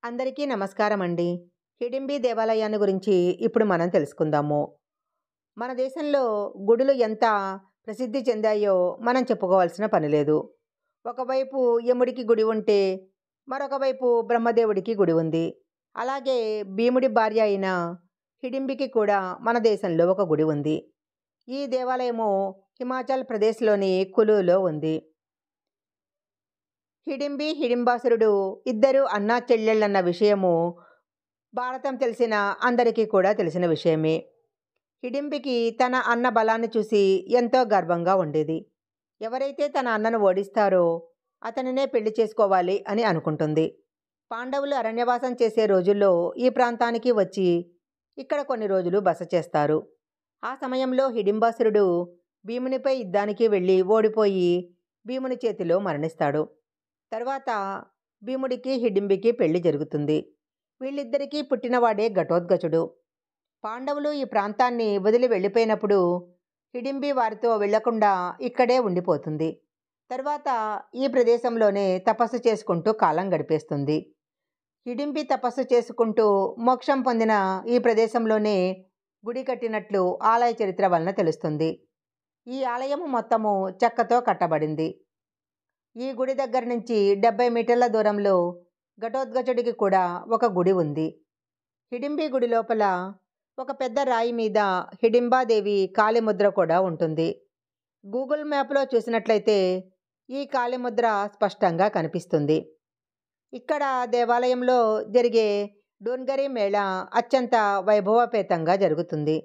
అందరికీ నమస్కారం అండి. హిడింబి దేవాలయాన్ని గురించి ఇప్పుడు మనం తెలుసుకుందాము. మన దేశంలో గుడులు ఎంత ప్రసిద్ధి చెందాయో మనం చెప్పుకోవాల్సిన పని లేదు. ఒకవైపు యముడికి గుడి ఉంటే, మరొక వైపు బ్రహ్మదేవుడికి గుడి ఉంది. అలాగే భీముడి భార్య అయిన హిడింబికి కూడా మన దేశంలో ఒక గుడి ఉంది. ఈ దేవాలయము హిమాచల్ ప్రదేశ్‌లోని కులులో ఉంది. హిడింబి, హిడింబాసురుడు ఇద్దరు అన్నా చెల్లెళ్ళన్న విషయము భారతం తెలిసిన అందరికీ కూడా తెలిసిన విషయమే. హిడింబికి తన అన్న బలాన్ని చూసి ఎంతో గర్వంగా ఉండేది. ఎవరైతే తన అన్నను ఓడిస్తారో అతనినే పెళ్లి చేసుకోవాలి అని అనుకుంటుంది. పాండవులు అరణ్యవాసం చేసే రోజుల్లో ఈ ప్రాంతానికి వచ్చి ఇక్కడ కొన్ని రోజులు బస చేస్తారు. ఆ సమయంలో హిడింబాసురుడు భీమునిపై యుద్ధానికి వెళ్ళి ఓడిపోయి భీముని చేతిలో మరణిస్తాడు. తర్వాత భీముడికి హిడింబికి పెళ్లి జరుగుతుంది. వీళ్ళిద్దరికీ పుట్టినవాడే ఘటోత్కచుడు. పాండవులు ఈ ప్రాంతాన్ని వదిలి వెళ్ళిపోయినప్పుడు హిడింబి వారితో వెళ్లకుండా ఇక్కడే ఉండిపోతుంది. తర్వాత ఈ ప్రదేశంలోనే తపస్సు చేసుకుంటూ కాలం గడిపేస్తుంది. హిడింబి తపస్సు చేసుకుంటూ మోక్షం పొందిన ఈ ప్రదేశంలోనే గుడి కట్టినట్లు ఆలయ చరిత్ర వలన తెలుస్తుంది. ఈ ఆలయము మొత్తము చెక్కతో కట్టబడింది. ఈ గుడి దగ్గర నుంచి 70 మీటర్ల దూరంలో ఘటోత్కచుడికి కూడా ఒక గుడి ఉంది. హిడింబి గుడి లోపల ఒక పెద్ద రాయి మీద హిడింబాదేవి కాళీముద్ర కూడా ఉంటుంది. గూగుల్ మ్యాప్లో చూసినట్లయితే ఈ కాళీముద్ర స్పష్టంగా కనిపిస్తుంది. ఇక్కడ దేవాలయంలో జరిగే డోన్గరీ మేళా అత్యంత వైభవపేతంగా జరుగుతుంది.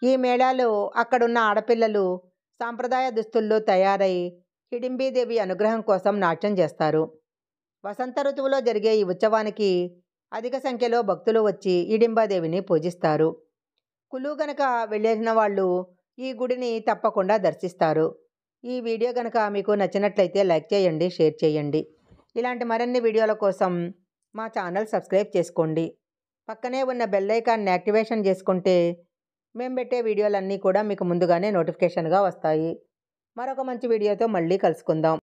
ఈ మేళాలో అక్కడున్న ఆడపిల్లలు సాంప్రదాయ దుస్తుల్లో తయారై హిడింబీదేవి అనుగ్రహం కోసం నాట్యం చేస్తారు. వసంత ఋతువులో జరిగే ఈ ఉత్సవానికి అధిక సంఖ్యలో భక్తులు వచ్చి హిడింబాదేవిని పూజిస్తారు. కులు గనక వెళ్ళిన వాళ్ళు ఈ గుడిని తప్పకుండా దర్శిస్తారు. ఈ వీడియో గనక మీకు నచ్చినట్లయితే లైక్ చేయండి, షేర్ చేయండి. ఇలాంటి మరిన్ని వీడియోల కోసం మా ఛానల్ సబ్స్క్రైబ్ చేసుకోండి. పక్కనే ఉన్న బెల్ ఐకాన్ని యాక్టివేషన్ చేసుకుంటే మేము పెట్టే వీడియోలన్నీ కూడా మీకు ముందుగానే నోటిఫికేషన్గా వస్తాయి. మరొక మంచి వీడియోతో మళ్ళీ కలుసుకుందాం.